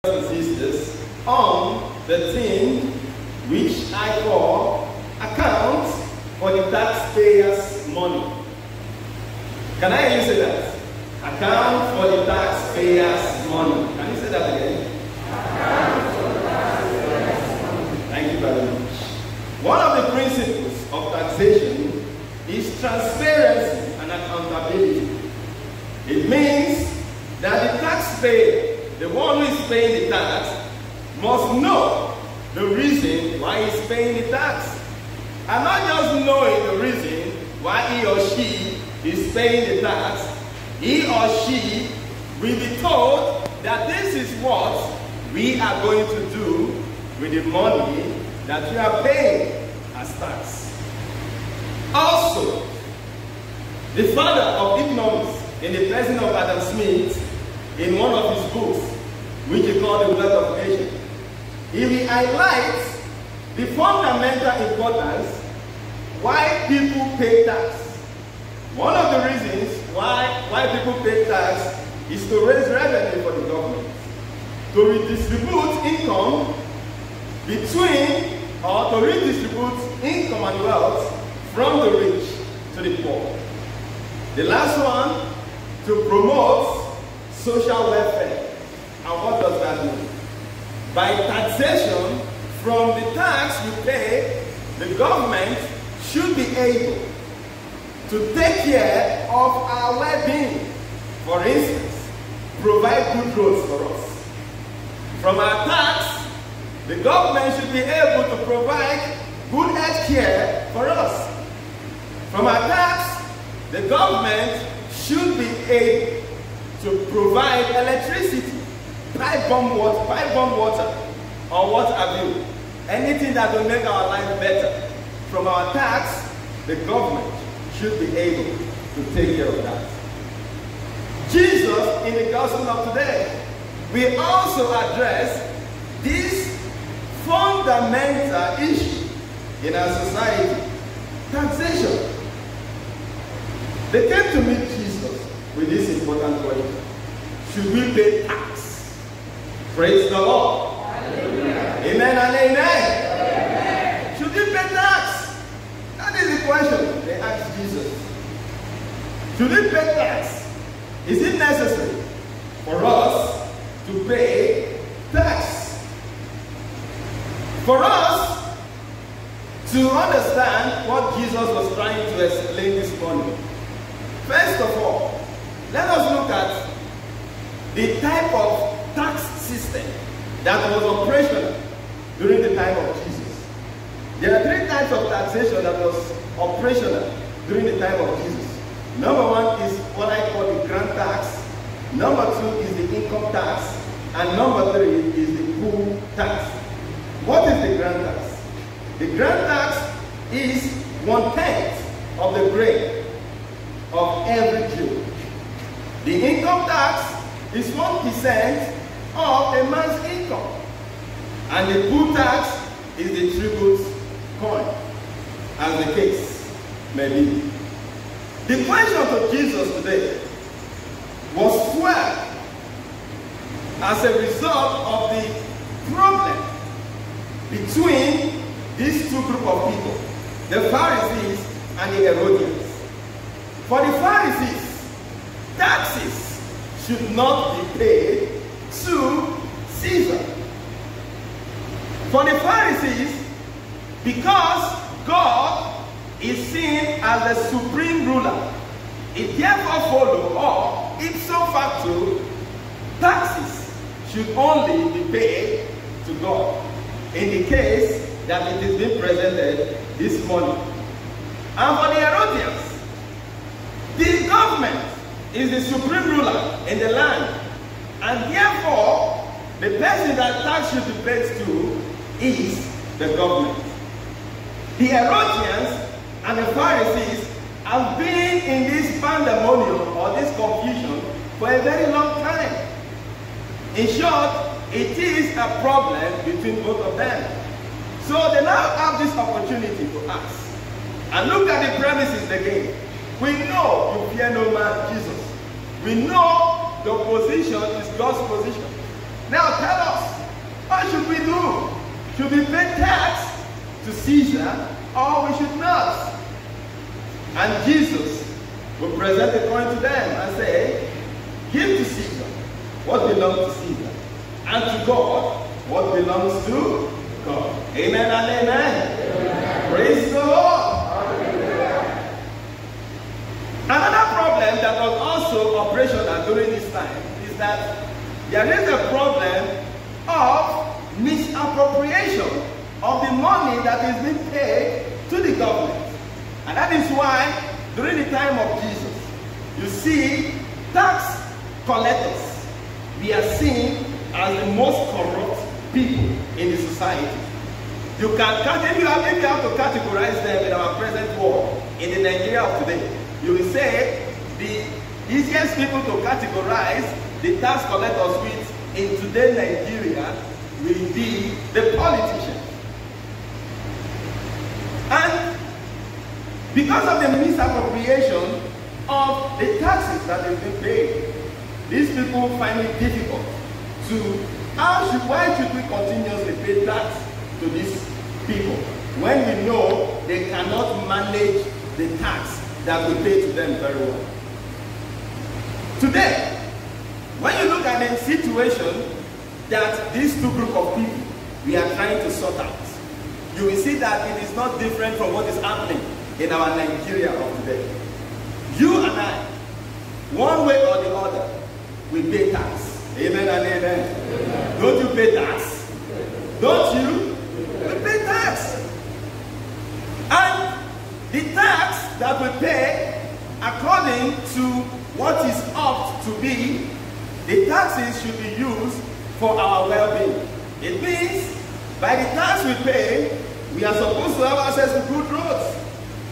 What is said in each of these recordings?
and sisters, on the thing which I call account for the taxpayers' money. Can I hear you say that? Account for the taxpayers' money. Can you say that again? Account for the taxpayers' money. Thank you very much. One of the principles of taxation is transparency and accountability. It means that the taxpayer, the one who is paying the tax, must know the reason why he's paying the tax. And not just knowing the reason why he or she is paying the tax, he or she will be told that this is what we are going to do with the money that we are paying as tax. Also, the father of economics, in the person of Adam Smith, in one of his books, which he called The Wealth of Nations, he will highlight the fundamental importance why people pay tax. One of the reasons why people pay tax is to raise revenue for the government, to redistribute income between, or to redistribute income and wealth from the rich to the poor. The last one, to promote social welfare. And what does that mean? By taxation, from the tax you pay, the government should be able to take care of our well-being. For instance, provide good roads for us. From our tax, the government should be able to provide good health care for us. From our tax, the government should be able to provide electricity, pipe-bomb water, or what have you. Anything that will make our life better. From our tax, the government should be able to take care of that. Jesus, in the gospel of today, will also address this fundamental issue in our society: taxation. They came to meet Jesus with this important question: should we pay tax? Praise the Lord. Hallelujah. Amen and amen. Amen. Should we pay tax? That is the question they asked Jesus. Should we pay tax? Is it necessary for us to pay tax? For us to understand what Jesus was trying to explain this morning, first of all, let us look at the type of tax system that was operational during the time of Jesus. There are three types of taxation that was operational during the time of Jesus. Number one is what I call the grand tax. Number two is the income tax. And number three is the pool tax. What is the grand tax? The grand tax is 1/10 of the grain of every Jew. The income tax is 1% of a man's income. And the pool tax is the tribute coin, as the case may be. The question to Jesus today was fueled as a result of the problem between these two groups of people, the Pharisees and the Herodians. For the Pharisees, taxes should not be paid to Caesar. For the Pharisees, because God is seen as the supreme ruler, it therefore follows, or ipso facto, taxes should only be paid to God, in the case that it is being presented this morning. And for the Herodians, the government is the supreme ruler in the land, and therefore the person that tax should be paid to is the government. The Herodians and the Pharisees have been in this pandemonium or this confusion for a very long time. In short, it is a problem between both of them. So they now have this opportunity to ask. And look at the premises again. We know you fear no man, Jesus. We know the position is God's position. Now tell us, what should we do? Should we pay tax to Caesar or we should not? And Jesus will present a coin to them and say, give to Caesar what belongs to Caesar, and to God what belongs to God. Amen and amen. Amen. Praise the Lord. Another problem that was also operational during this time is that there is a problem of misappropriation of the money that is being paid to the government. And that is why during the time of Jesus, you see tax collectors, we are seen as the most corrupt people in the society. You can, if you have to categorize them in our present world, in the Nigeria of today, you will say the easiest people to categorize the tax collectors with in today's Nigeria will be the politicians. And because of the misappropriation of the taxes that have been paid, these people find it difficult to, why should we continuously pay tax to these people when we know they cannot manage the tax that we pay to them very well? Today, when you look at the situation that these two groups of people we are trying to sort out, you will see that it is not different from what is happening in our Nigeria of today. You and I, one way or the other, we pay tax. Amen and amen. Amen. Don't you pay tax? Don't you? We pay tax. And the tax that we pay, according to what is ought to be, the taxes should be used for our well-being. It means by the tax we pay, we are supposed to have access to good roads.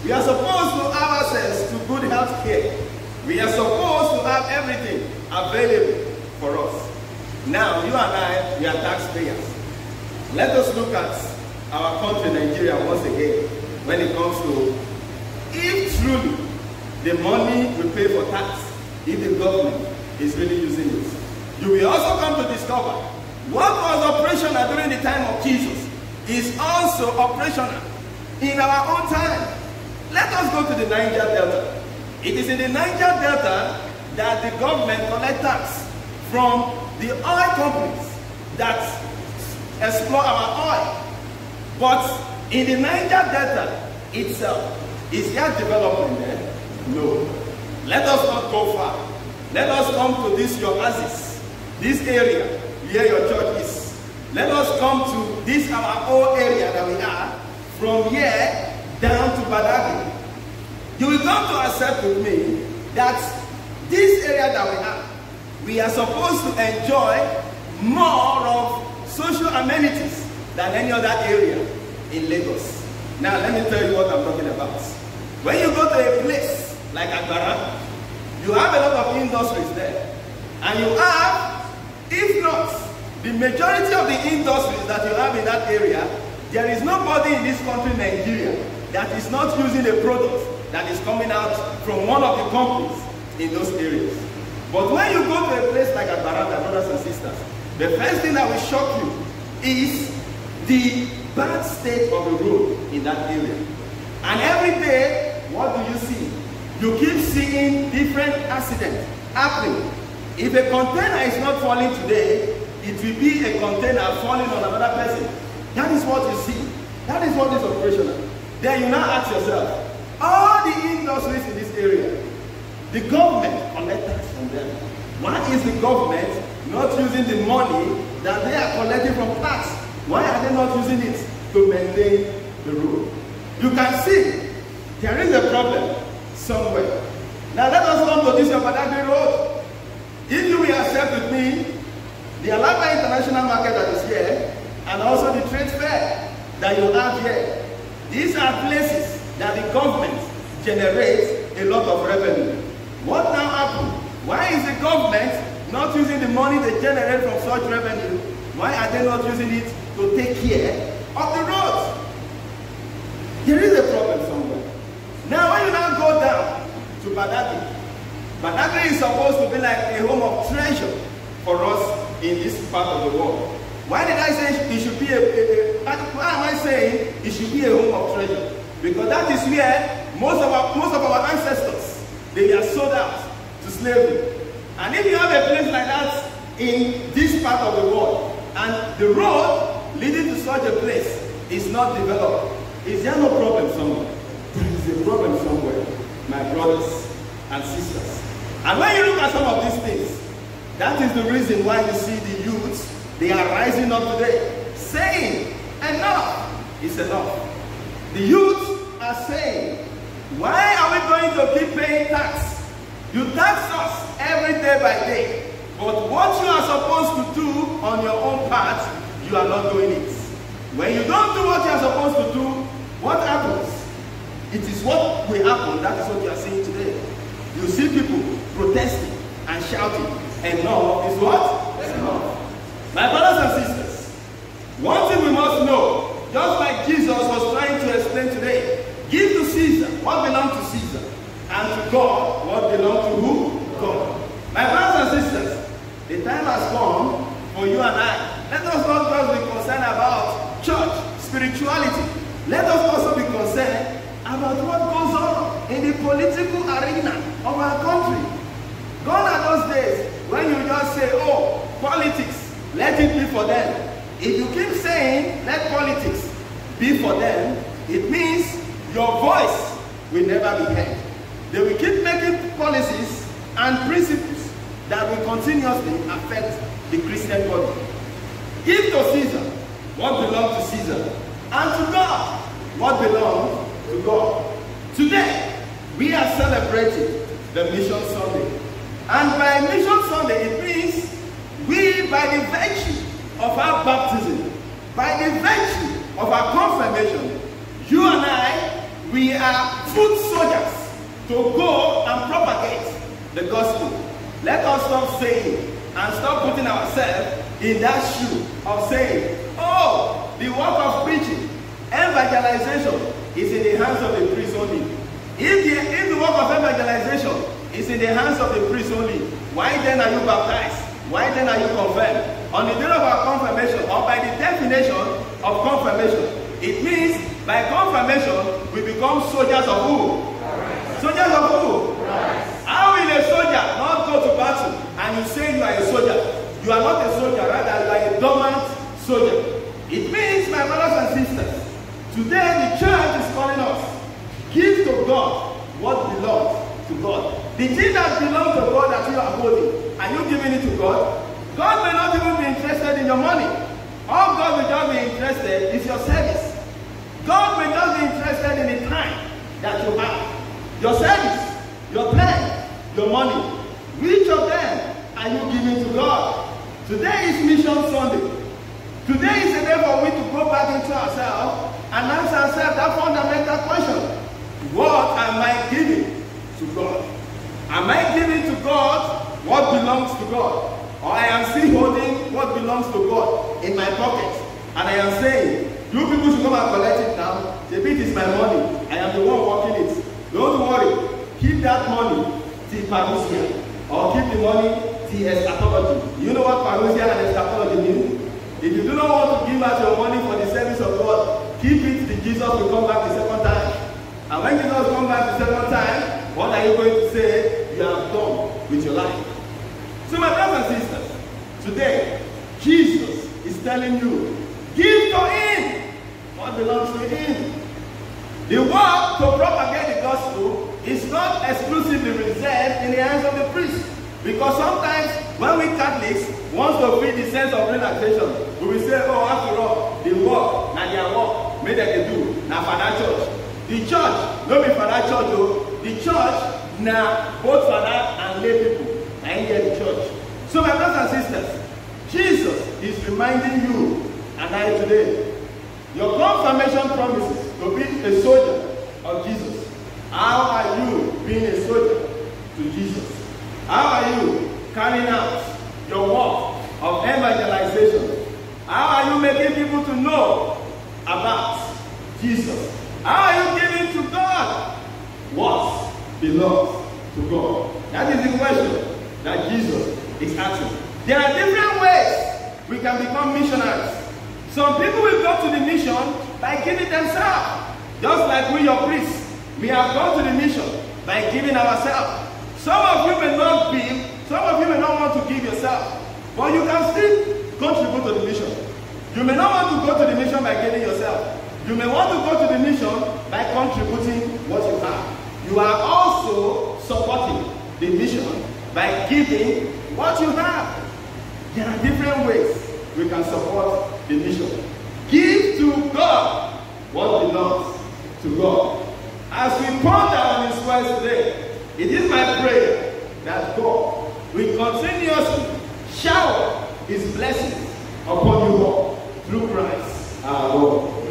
We are supposed to have access to good health care. We are supposed to have everything available for us. Now, you and I, we are taxpayers. Let us look at our country, Nigeria, once again, when it comes to, if truly the money we pay for tax, if the government is really using it, you will also come to discover what was operational during the time of Jesus is also operational in our own time. Let us go to the Niger Delta. It is in the Niger Delta that the government collects tax from the oil companies that explore our oil. But in the Niger Delta itself, is there development there? No. Let us not go far. Let us come to this your oasis, this area where your church is. Let us come to this our own area that we are, from here down to Badagry. You will come to accept with me that this area that we are supposed to enjoy more of social amenities than any other area in Lagos. Now let me tell you what I'm talking about. When you go to a place like Agbara, you have a lot of industries there. And you have, if not the majority of the industries that you have in that area, there is nobody in this country, Nigeria, that is not using a product that is coming out from one of the companies in those areas. But when you go to a place like Agbara, brothers and sisters, the first thing that will shock you is the bad state of the road in that area. And every day, what do you see? You keep seeing different accidents happening. If a container is not falling today, it will be a container falling on another person. That is what you see. That is what is operational. Then you now ask yourself, all the industries in this area, the government collects tax from them. Why is the government not using the money that they are collecting from tax? Why are they not using it to maintain the road? You can see there is a problem somewhere. Now let us come to this Badagry Road. If you will accept with me the Alaba International Market that is here, and also the trade fair that you have here, these are places that the government generates a lot of revenue. What now happened? Why is the government not using the money they generate from such revenue? Why are they not using it to take care of the roads? There is a problem somewhere. Now when you now go down to Badagry, Badagry is supposed to be like a home of treasure for us in this part of the world. Why did I say it should be why am I saying it should be a home of treasure? Because that is where most of our ancestors, they are sold out to slavery. And if you have a place like that in this part of the world, and the road leading to such a place is not developed, is there no problem somewhere? There is a problem somewhere, my brothers and sisters. And when you look at some of these things, that is the reason why you see the youths, they are rising up today, saying, enough is enough. The youths are saying, why are we going to keep paying tax? You tax us every day by day, but what you are supposed to do on your own part, you are not doing it. When you don't do what you are supposed to do, what happens? It is what will happen. That is what you are seeing today. You see people protesting and shouting, enough is what? Enough. My brothers and sisters, one thing we must know, just like Jesus was trying to explain today, give to Caesar what belongs to Caesar, and to God what belongs to who? God. My brothers and sisters, the time has come for you and I. Let us not just be concerned about church, spirituality. Let us also be concerned about what goes on in the political arena of our country. Gone are those days when you just say, oh, politics, let it be for them. If you keep saying, let politics be for them, it means your voice will never be heard. They will keep making policies and principles that will continuously affect the Christian body. Give to Caesar what belongs to Caesar, and to God what belongs to God. Today, we are celebrating the Mission Sunday. And by Mission Sunday, it means we, by the virtue of our baptism, by the virtue of our confirmation, you and I, we are foot soldiers to go and propagate the gospel. Let us stop saying and stop putting ourselves in that shoe of saying, oh, the work of preaching, evangelization is in the hands of the priest only. If the work of evangelization is in the hands of the priest only, why then are you baptized? Why then are you confirmed? On the day of our confirmation, or by the definition of confirmation, it means by confirmation we become soldiers of who? Christ. Soldiers of who? Christ. How will a soldier not go to battle and you say you are a soldier? You are not a soldier, rather you are a dormant soldier. It means, my brothers and sisters, today the church is calling us, give to God what belongs to God. The thing that belongs to God that you are holding, are you giving it to God? God may not even be interested in your money. All God will just be interested is your service. God may just be interested in the time that you have. Your service, your time, your money. Which of them are you giving to God? Today is Mission Sunday. Today is a day for we to go back into ourselves and ask ourselves that fundamental question. What am I giving to God? Am I giving to God what belongs to God? Or I am still holding what belongs to God in my pocket. And I am saying, you people should come and collect it now. The bit is my money. I am the one working it. Don't worry. Keep that money till parousia. Or keep the money till eschatology. You know what parousia and eschatology mean? If you do not want to give out your money for the service of God, keep it till Jesus will come back the second time. And when Jesus comes back the second time, what are you going to say you have done with your life? So my brothers and sisters, today, Jesus is telling you, give to Him what belongs to Him. The work to propagate the gospel is not exclusively reserved in the hands of the priest. Because sometimes, when we Catholics want to feel the sense of relaxation, we will say, oh, after all, the work, now their work, may they do, now for that church. The church, not be for that church, though. The church, now both for that and lay people. I hear the church. So my brothers and sisters, Jesus is reminding you and I today, your confirmation promises to be a soldier of Jesus. How are you being a soldier to Jesus? How are you carrying out your work of evangelization? How are you making people to know about Jesus? How are you giving to God what belongs to God? That is the question that Jesus is asking. There are different ways we can become missionaries. Some people will go to the mission by giving themselves. Just like we, your priests, we have gone to the mission by giving ourselves. Some of you may not give, some of you may not want to give yourself, but you can still contribute to the mission. You may not want to go to the mission by giving yourself. You may want to go to the mission by contributing what you have. You are also supporting the mission by giving what you have. There are different ways we can support the mission. Give to God what belongs to God. As we ponder on His words today, it is my prayer that God will continuously shower His blessings upon you all through Christ our Lord.